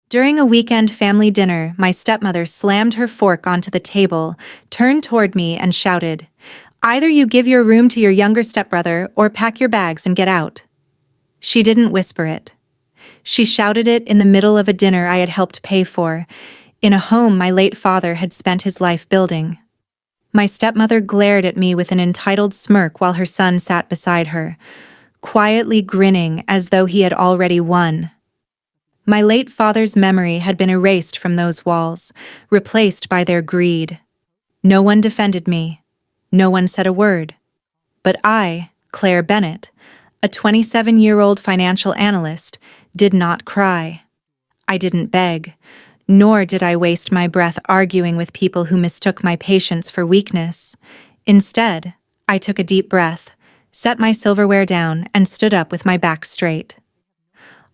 During a weekend family dinner, my stepmother slammed her fork onto the table, turned toward me, and shouted, "Either you give your room to your younger stepbrother or pack your bags and get out." She didn't whisper it. She shouted it in the middle of a dinner I had helped pay for, in a home my late father had spent his life building. My stepmother glared at me with an entitled smirk while her son sat beside her, quietly grinning as though he had already won. My late father's memory had been erased from those walls, replaced by their greed. No one defended me. No one said a word. But I, Claire Bennett, a 27-year-old financial analyst, did not cry. I didn't beg, nor did I waste my breath arguing with people who mistook my patience for weakness. Instead, I took a deep breath, set my silverware down, and stood up with my back straight.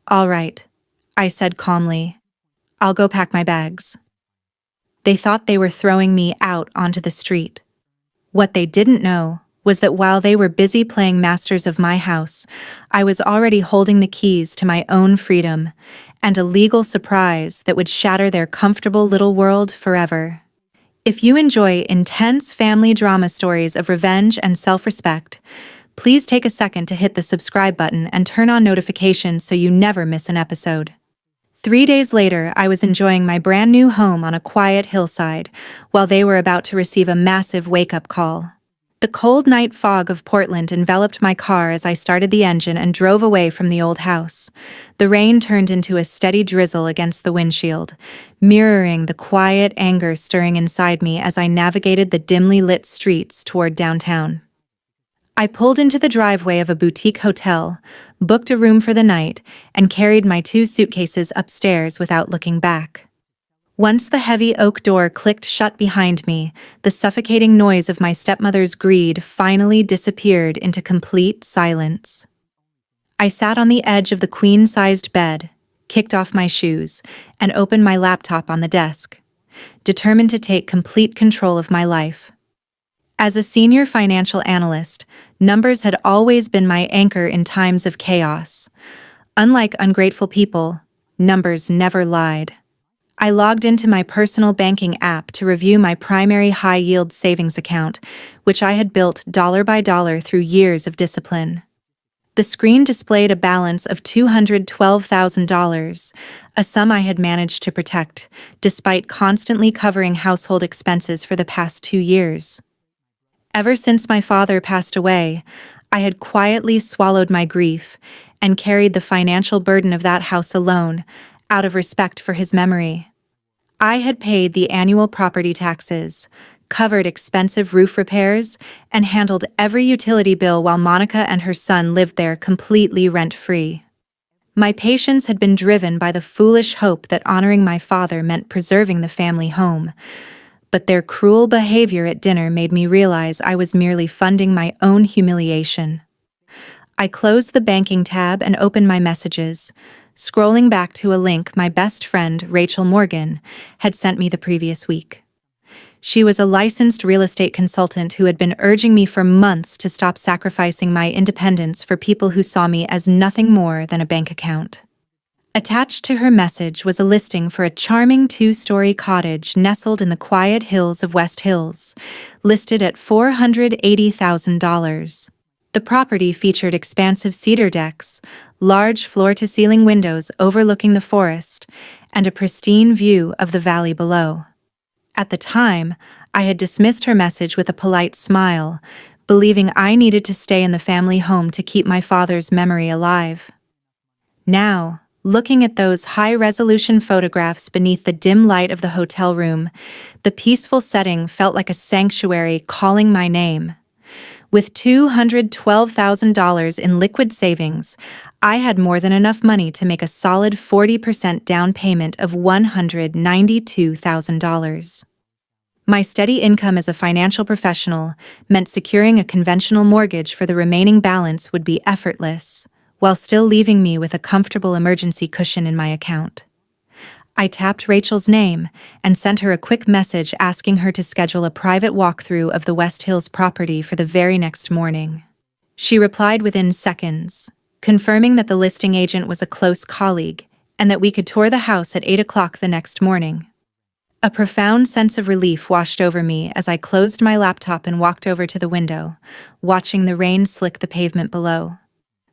"All right," I said calmly. "I'll go pack my bags." They thought they were throwing me out onto the street. What they didn't know was that while they were busy playing masters of my house, I was already holding the keys to my own freedom and a legal surprise that would shatter their comfortable little world forever. If you enjoy intense family drama stories of revenge and self-respect, please take a second to hit the subscribe button and turn on notifications so you never miss an episode. 3 days later, I was enjoying my brand new home on a quiet hillside, while they were about to receive a massive wake-up call. The cold night fog of Portland enveloped my car as I started the engine and drove away from the old house. The rain turned into a steady drizzle against the windshield, mirroring the quiet anger stirring inside me as I navigated the dimly lit streets toward downtown. I pulled into the driveway of a boutique hotel, booked a room for the night, and carried my 2 suitcases upstairs without looking back. Once the heavy oak door clicked shut behind me, the suffocating noise of my stepmother's greed finally disappeared into complete silence. I sat on the edge of the queen-sized bed, kicked off my shoes, and opened my laptop on the desk, determined to take complete control of my life. As a senior financial analyst, numbers had always been my anchor in times of chaos. Unlike ungrateful people, numbers never lied. I logged into my personal banking app to review my primary high-yield savings account, which I had built dollar by dollar through years of discipline. The screen displayed a balance of $212,000, a sum I had managed to protect, despite constantly covering household expenses for the past 2 years. Ever since my father passed away, I had quietly swallowed my grief and carried the financial burden of that house alone, out of respect for his memory. I had paid the annual property taxes, covered expensive roof repairs, and handled every utility bill while Monica and her son lived there completely rent-free. My patience had been driven by the foolish hope that honoring my father meant preserving the family home, but their cruel behavior at dinner made me realize I was merely funding my own humiliation. I closed the banking tab and opened my messages, scrolling back to a link my best friend, Rachel Morgan, had sent me the previous week. She was a licensed real estate consultant who had been urging me for months to stop sacrificing my independence for people who saw me as nothing more than a bank account. Attached to her message was a listing for a charming 2-story cottage nestled in the quiet hills of West Hills, listed at $480,000. The property featured expansive cedar decks, large floor-to-ceiling windows overlooking the forest, and a pristine view of the valley below. At the time, I had dismissed her message with a polite smile, believing I needed to stay in the family home to keep my father's memory alive. Now, looking at those high-resolution photographs beneath the dim light of the hotel room, the peaceful setting felt like a sanctuary calling my name. With $212,000 in liquid savings, I had more than enough money to make a solid 40% down payment of $192,000. My steady income as a financial professional meant securing a conventional mortgage for the remaining balance would be effortless, while still leaving me with a comfortable emergency cushion in my account. I tapped Rachel's name and sent her a quick message asking her to schedule a private walkthrough of the West Hills property for the very next morning. She replied within seconds, confirming that the listing agent was a close colleague and that we could tour the house at 8 o'clock the next morning. A profound sense of relief washed over me as I closed my laptop and walked over to the window, watching the rain slick the pavement below.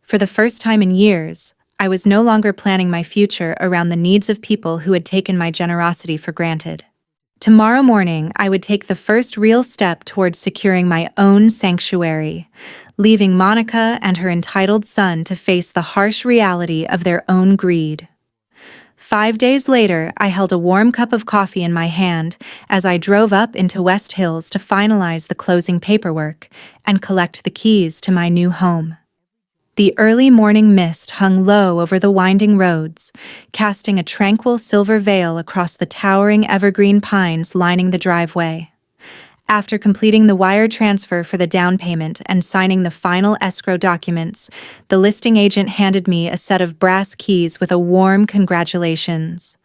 For the first time in years, I was no longer planning my future around the needs of people who had taken my generosity for granted. Tomorrow morning, I would take the first real step towards securing my own sanctuary, leaving Monica and her entitled son to face the harsh reality of their own greed. 5 days later, I held a warm cup of coffee in my hand as I drove up into West Hills to finalize the closing paperwork and collect the keys to my new home. The early morning mist hung low over the winding roads, casting a tranquil silver veil across the towering evergreen pines lining the driveway. After completing the wire transfer for the down payment and signing the final escrow documents, the listing agent handed me a set of brass keys with a warm congratulations.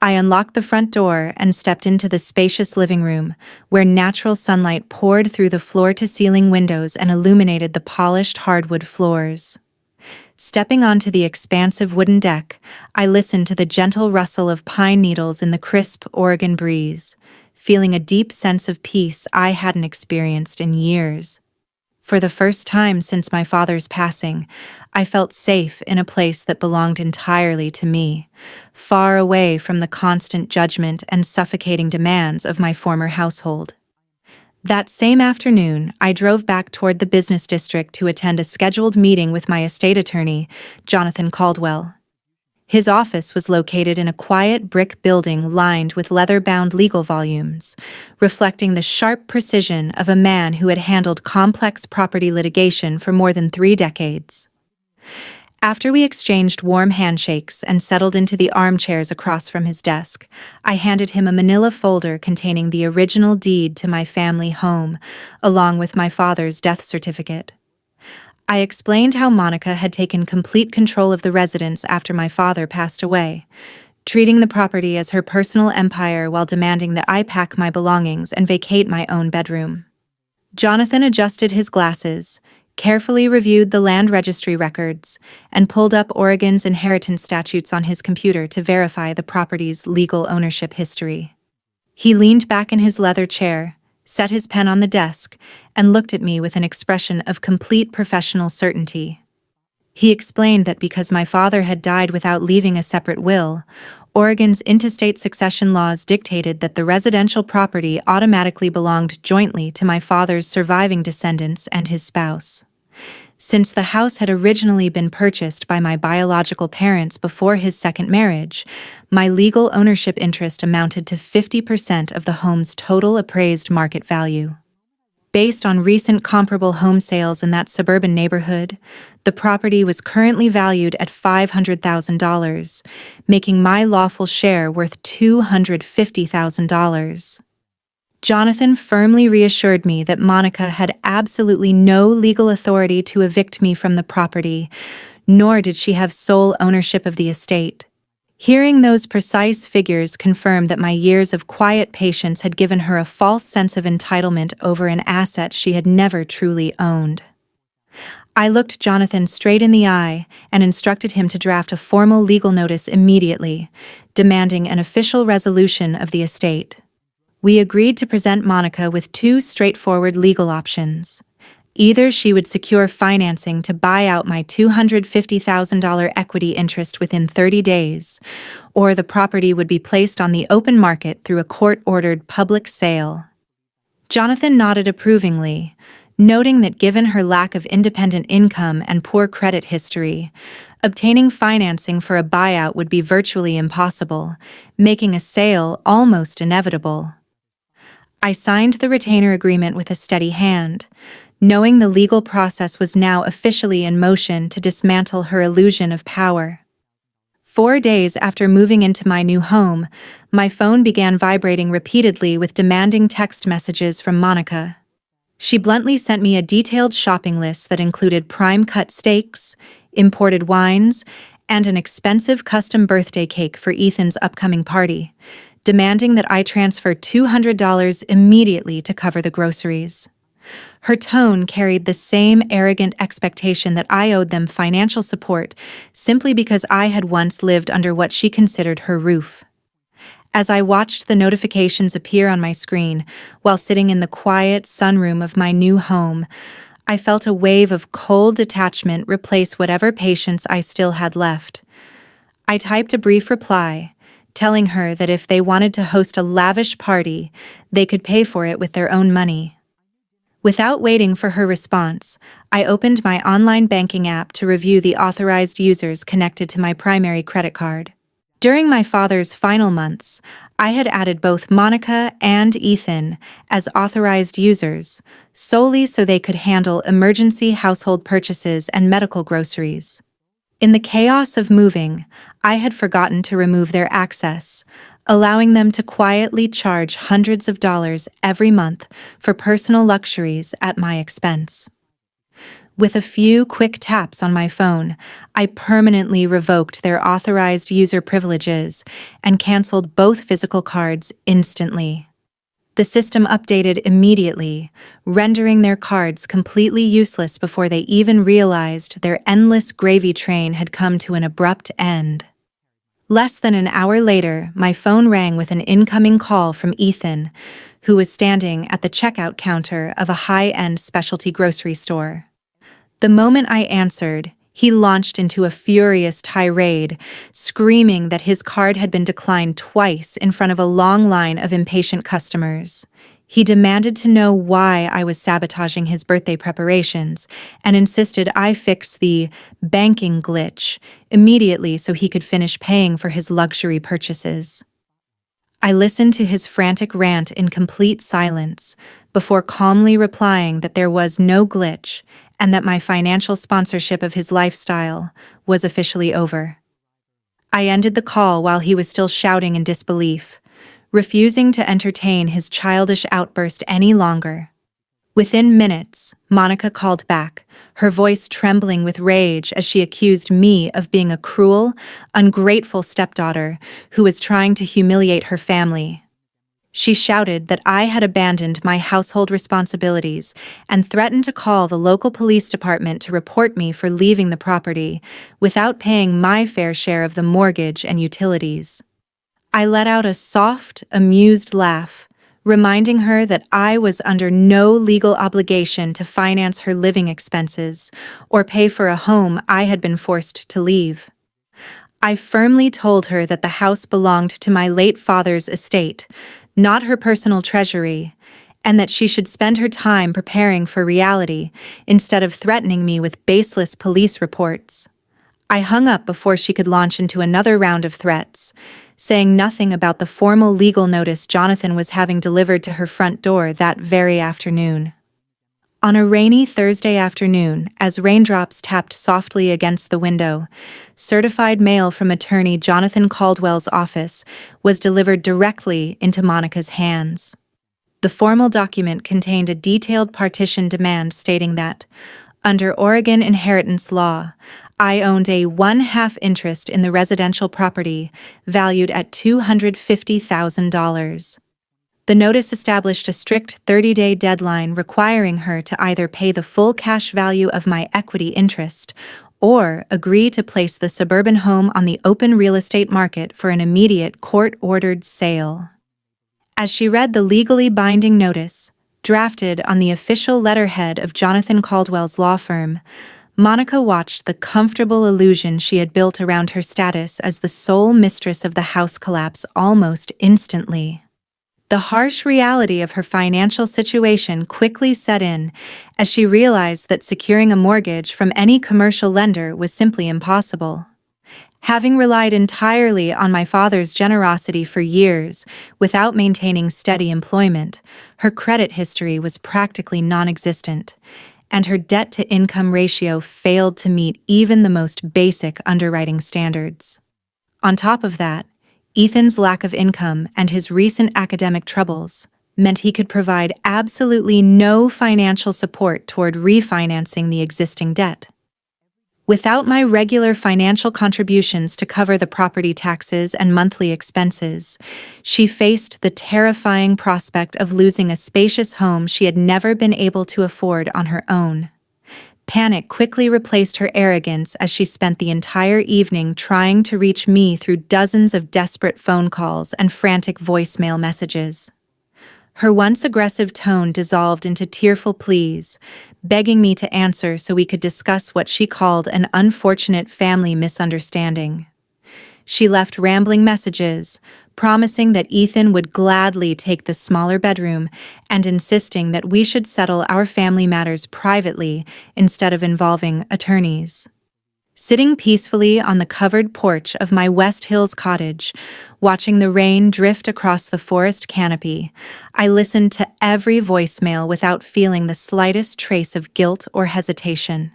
I unlocked the front door and stepped into the spacious living room, where natural sunlight poured through the floor-to-ceiling windows and illuminated the polished hardwood floors. Stepping onto the expansive wooden deck, I listened to the gentle rustle of pine needles in the crisp Oregon breeze, feeling a deep sense of peace I hadn't experienced in years. For the first time since my father's passing, I felt safe in a place that belonged entirely to me, far away from the constant judgment and suffocating demands of my former household. That same afternoon, I drove back toward the business district to attend a scheduled meeting with my estate attorney, Jonathan Caldwell. His office was located in a quiet brick building lined with leather-bound legal volumes, reflecting the sharp precision of a man who had handled complex property litigation for more than 3 decades. After we exchanged warm handshakes and settled into the armchairs across from his desk, I handed him a manila folder containing the original deed to my family home, along with my father's death certificate. I explained how Monica had taken complete control of the residence after my father passed away, treating the property as her personal empire while demanding that I pack my belongings and vacate my own bedroom. Jonathan adjusted his glasses, carefully reviewed the land registry records, and pulled up Oregon's inheritance statutes on his computer to verify the property's legal ownership history. He leaned back in his leather chair, set his pen on the desk, and looked at me with an expression of complete professional certainty. He explained that because my father had died without leaving a separate will, Oregon's intestate succession laws dictated that the residential property automatically belonged jointly to my father's surviving descendants and his spouse. Since the house had originally been purchased by my biological parents before his second marriage, my legal ownership interest amounted to 50% of the home's total appraised market value. Based on recent comparable home sales in that suburban neighborhood, the property was currently valued at $500,000, making my lawful share worth $250,000. Jonathan firmly reassured me that Monica had absolutely no legal authority to evict me from the property, nor did she have sole ownership of the estate. Hearing those precise figures confirmed that my years of quiet patience had given her a false sense of entitlement over an asset she had never truly owned. I looked Jonathan straight in the eye and instructed him to draft a formal legal notice immediately, demanding an official resolution of the estate. We agreed to present Monica with 2 straightforward legal options. Either she would secure financing to buy out my $250,000 equity interest within 30 days, or the property would be placed on the open market through a court-ordered public sale. Jonathan nodded approvingly, noting that given her lack of independent income and poor credit history, obtaining financing for a buyout would be virtually impossible, making a sale almost inevitable. I signed the retainer agreement with a steady hand, knowing the legal process was now officially in motion to dismantle her illusion of power. 4 days after moving into my new home, my phone began vibrating repeatedly with demanding text messages from Monica. She bluntly sent me a detailed shopping list that included prime-cut steaks, imported wines, and an expensive custom birthday cake for Ethan's upcoming party, demanding that I transfer $200 immediately to cover the groceries. Her tone carried the same arrogant expectation that I owed them financial support simply because I had once lived under what she considered her roof. As I watched the notifications appear on my screen while sitting in the quiet sunroom of my new home, I felt a wave of cold detachment replace whatever patience I still had left. I typed a brief reply, telling her that if they wanted to host a lavish party, they could pay for it with their own money. Without waiting for her response, I opened my online banking app to review the authorized users connected to my primary credit card. During my father's final months, I had added both Monica and Ethan as authorized users, solely so they could handle emergency household purchases and medical groceries. In the chaos of moving, I had forgotten to remove their access, allowing them to quietly charge hundreds of dollars every month for personal luxuries at my expense. With a few quick taps on my phone, I permanently revoked their authorized user privileges and canceled both physical cards instantly. The system updated immediately, rendering their cards completely useless before they even realized their endless gravy train had come to an abrupt end. Less than an hour later, my phone rang with an incoming call from Ethan, who was standing at the checkout counter of a high-end specialty grocery store. The moment I answered, he launched into a furious tirade, screaming that his card had been declined twice in front of a long line of impatient customers. He demanded to know why I was sabotaging his birthday preparations and insisted I fix the banking glitch immediately so he could finish paying for his luxury purchases. I listened to his frantic rant in complete silence before calmly replying that there was no glitch and that my financial sponsorship of his lifestyle was officially over. I ended the call while he was still shouting in disbelief, refusing to entertain his childish outburst any longer. Within minutes, Monica called back, her voice trembling with rage as she accused me of being a cruel, ungrateful stepdaughter who was trying to humiliate her family. She shouted that I had abandoned my household responsibilities and threatened to call the local police department to report me for leaving the property without paying my fair share of the mortgage and utilities. I let out a soft, amused laugh, reminding her that I was under no legal obligation to finance her living expenses or pay for a home I had been forced to leave. I firmly told her that the house belonged to my late father's estate, not her personal treasury, and that she should spend her time preparing for reality instead of threatening me with baseless police reports. I hung up before she could launch into another round of threats, saying nothing about the formal legal notice Jonathan was having delivered to her front door that very afternoon. On a rainy Thursday afternoon, as raindrops tapped softly against the window, certified mail from attorney Jonathan Caldwell's office was delivered directly into Monica's hands. The formal document contained a detailed partition demand stating that, under Oregon inheritance law, I owned a 1/2 interest in the residential property valued at $250,000. The notice established a strict 30-day deadline requiring her to either pay the full cash value of my equity interest or agree to place the suburban home on the open real estate market for an immediate court-ordered sale. As she read the legally binding notice, drafted on the official letterhead of Jonathan Caldwell's law firm, Monica watched the comfortable illusion she had built around her status as the sole mistress of the house collapse almost instantly. The harsh reality of her financial situation quickly set in as she realized that securing a mortgage from any commercial lender was simply impossible. Having relied entirely on my father's generosity for years without maintaining steady employment, her credit history was practically non-existent, and her debt-to-income ratio failed to meet even the most basic underwriting standards. On top of that, Ethan's lack of income and his recent academic troubles meant he could provide absolutely no financial support toward refinancing the existing debt. Without my regular financial contributions to cover the property taxes and monthly expenses, she faced the terrifying prospect of losing a spacious home she had never been able to afford on her own. Panic quickly replaced her arrogance as she spent the entire evening trying to reach me through dozens of desperate phone calls and frantic voicemail messages. Her once aggressive tone dissolved into tearful pleas, begging me to answer so we could discuss what she called an unfortunate family misunderstanding. She left rambling messages, promising that Ethan would gladly take the smaller bedroom and insisting that we should settle our family matters privately instead of involving attorneys. Sitting peacefully on the covered porch of my West Hills cottage, watching the rain drift across the forest canopy, I listened to every voicemail without feeling the slightest trace of guilt or hesitation.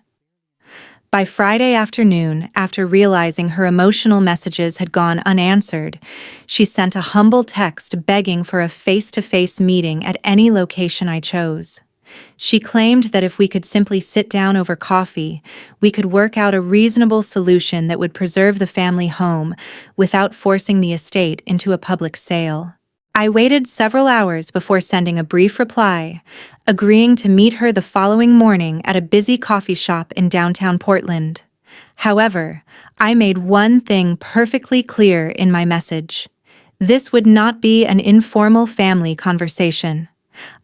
By Friday afternoon, after realizing her emotional messages had gone unanswered, she sent a humble text begging for a face-to-face meeting at any location I chose. She claimed that if we could simply sit down over coffee, we could work out a reasonable solution that would preserve the family home without forcing the estate into a public sale. I waited several hours before sending a brief reply, agreeing to meet her the following morning at a busy coffee shop in downtown Portland. However, I made one thing perfectly clear in my message. This would not be an informal family conversation.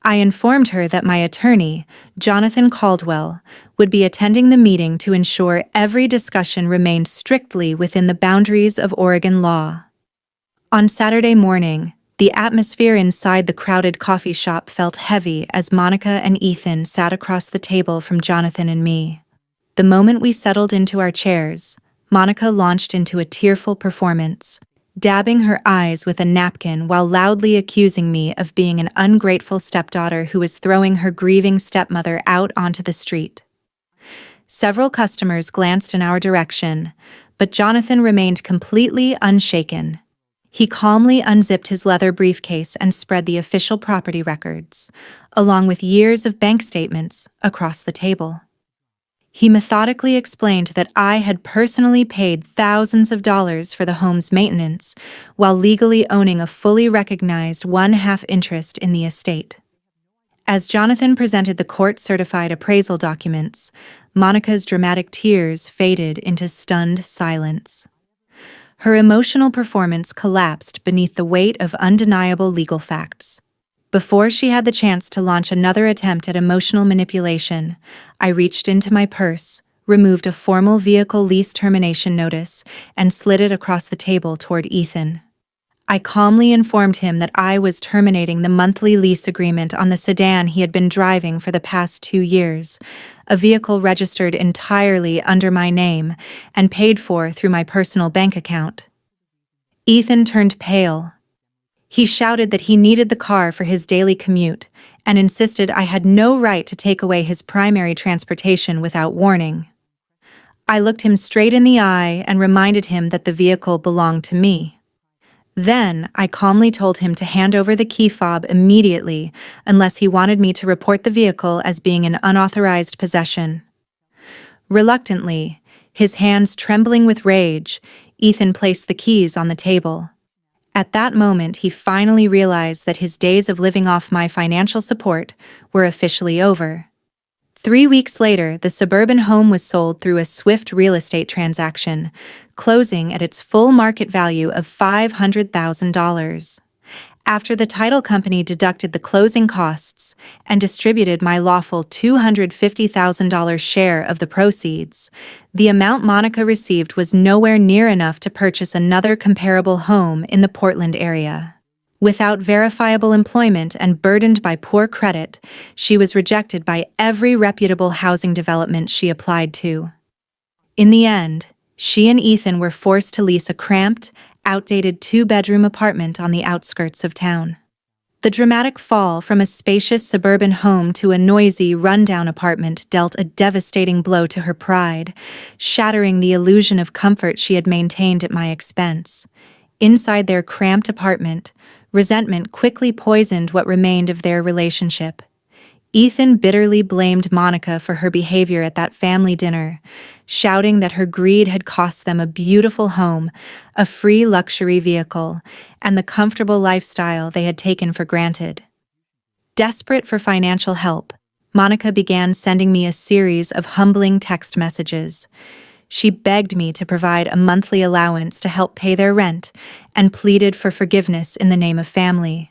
I informed her that my attorney, Jonathan Caldwell, would be attending the meeting to ensure every discussion remained strictly within the boundaries of Oregon law. On Saturday morning, the atmosphere inside the crowded coffee shop felt heavy as Monica and Ethan sat across the table from Jonathan and me. The moment we settled into our chairs, Monica launched into a tearful performance, dabbing her eyes with a napkin while loudly accusing me of being an ungrateful stepdaughter who was throwing her grieving stepmother out onto the street. Several customers glanced in our direction, but Jonathan remained completely unshaken. He calmly unzipped his leather briefcase and spread the official property records, along with years of bank statements, across the table. He methodically explained that I had personally paid thousands of dollars for the home's maintenance, while legally owning a fully recognized one-half interest in the estate. As Jonathan presented the court-certified appraisal documents, Monica's dramatic tears faded into stunned silence. Her emotional performance collapsed beneath the weight of undeniable legal facts. Before she had the chance to launch another attempt at emotional manipulation, I reached into my purse, removed a formal vehicle lease termination notice, and slid it across the table toward Ethan. I calmly informed him that I was terminating the monthly lease agreement on the sedan he had been driving for the past 2 years, a vehicle registered entirely under my name and paid for through my personal bank account. Ethan turned pale. He shouted that he needed the car for his daily commute and insisted I had no right to take away his primary transportation without warning. I looked him straight in the eye and reminded him that the vehicle belonged to me. Then, I calmly told him to hand over the key fob immediately unless he wanted me to report the vehicle as being an unauthorized possession. Reluctantly, his hands trembling with rage, Ethan placed the keys on the table. At that moment, he finally realized that his days of living off my financial support were officially over. 3 weeks later, the suburban home was sold through a swift real estate transaction, closing at its full market value of $500,000. After the title company deducted the closing costs and distributed my lawful $250,000 share of the proceeds, the amount Monica received was nowhere near enough to purchase another comparable home in the Portland area. Without verifiable employment and burdened by poor credit, she was rejected by every reputable housing development she applied to. In the end, she and Ethan were forced to lease a cramped, outdated 2-bedroom apartment on the outskirts of town. The dramatic fall from a spacious suburban home to a noisy, rundown apartment dealt a devastating blow to her pride, shattering the illusion of comfort she had maintained at my expense. Inside their cramped apartment, resentment quickly poisoned what remained of their relationship. Ethan bitterly blamed Monica for her behavior at that family dinner, shouting that her greed had cost them a beautiful home, a free luxury vehicle, and the comfortable lifestyle they had taken for granted. Desperate for financial help, Monica began sending me a series of humbling text messages. She begged me to provide a monthly allowance to help pay their rent and pleaded for forgiveness in the name of family.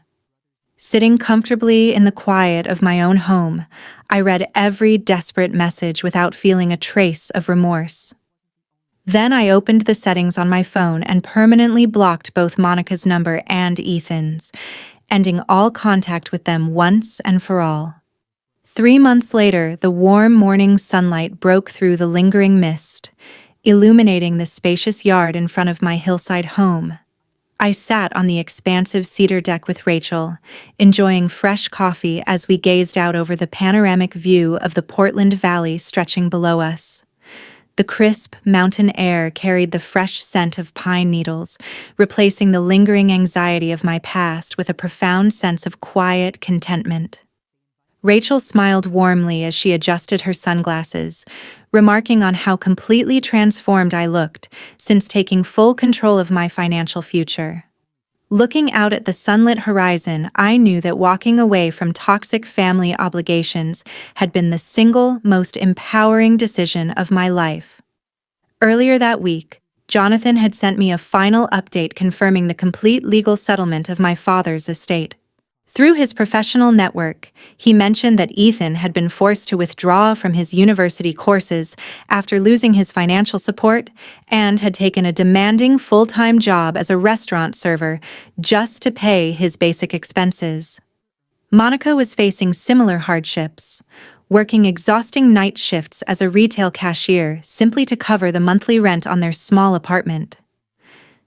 Sitting comfortably in the quiet of my own home, I read every desperate message without feeling a trace of remorse. Then I opened the settings on my phone and permanently blocked both Monica's number and Ethan's, ending all contact with them once and for all. 3 months later, the warm morning sunlight broke through the lingering mist, illuminating the spacious yard in front of my hillside home. I sat on the expansive cedar deck with Rachel, enjoying fresh coffee as we gazed out over the panoramic view of the Portland Valley stretching below us. The crisp mountain air carried the fresh scent of pine needles, replacing the lingering anxiety of my past with a profound sense of quiet contentment. Rachel smiled warmly as she adjusted her sunglasses, remarking on how completely transformed I looked since taking full control of my financial future. Looking out at the sunlit horizon, I knew that walking away from toxic family obligations had been the single most empowering decision of my life. Earlier that week, Jonathan had sent me a final update confirming the complete legal settlement of my father's estate. Through his professional network, he mentioned that Ethan had been forced to withdraw from his university courses after losing his financial support and had taken a demanding full-time job as a restaurant server just to pay his basic expenses. Monica was facing similar hardships, working exhausting night shifts as a retail cashier simply to cover the monthly rent on their small apartment.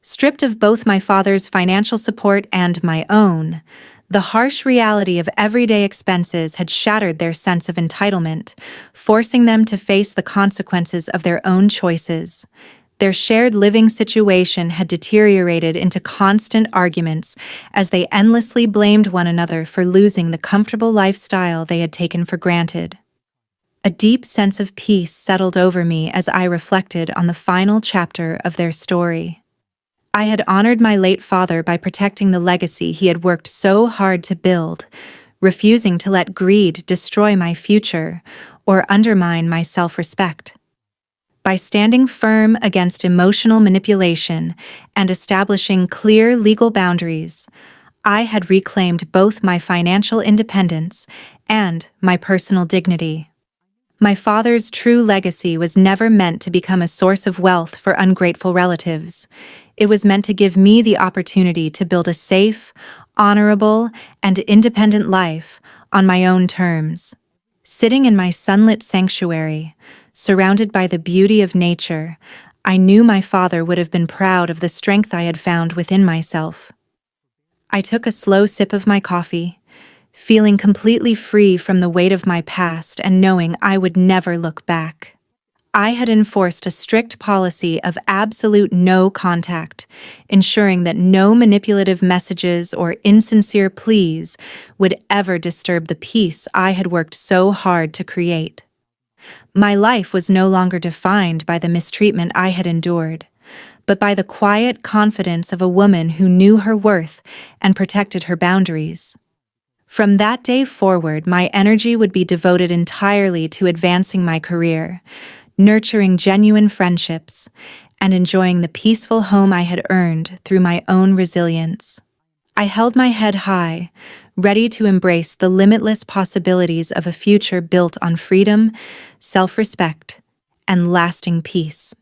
Stripped of both my father's financial support and my own, the harsh reality of everyday expenses had shattered their sense of entitlement, forcing them to face the consequences of their own choices. Their shared living situation had deteriorated into constant arguments as they endlessly blamed one another for losing the comfortable lifestyle they had taken for granted. A deep sense of peace settled over me as I reflected on the final chapter of their story. I had honored my late father by protecting the legacy he had worked so hard to build, refusing to let greed destroy my future or undermine my self-respect. By standing firm against emotional manipulation and establishing clear legal boundaries, I had reclaimed both my financial independence and my personal dignity. My father's true legacy was never meant to become a source of wealth for ungrateful relatives. It was meant to give me the opportunity to build a safe, honorable, and independent life on my own terms. Sitting in my sunlit sanctuary, surrounded by the beauty of nature, I knew my father would have been proud of the strength I had found within myself. I took a slow sip of my coffee, feeling completely free from the weight of my past and knowing I would never look back. I had enforced a strict policy of absolute no contact, ensuring that no manipulative messages or insincere pleas would ever disturb the peace I had worked so hard to create. My life was no longer defined by the mistreatment I had endured, but by the quiet confidence of a woman who knew her worth and protected her boundaries. From that day forward, my energy would be devoted entirely to advancing my career, nurturing genuine friendships, and enjoying the peaceful home I had earned through my own resilience. I held my head high, ready to embrace the limitless possibilities of a future built on freedom, self-respect, and lasting peace.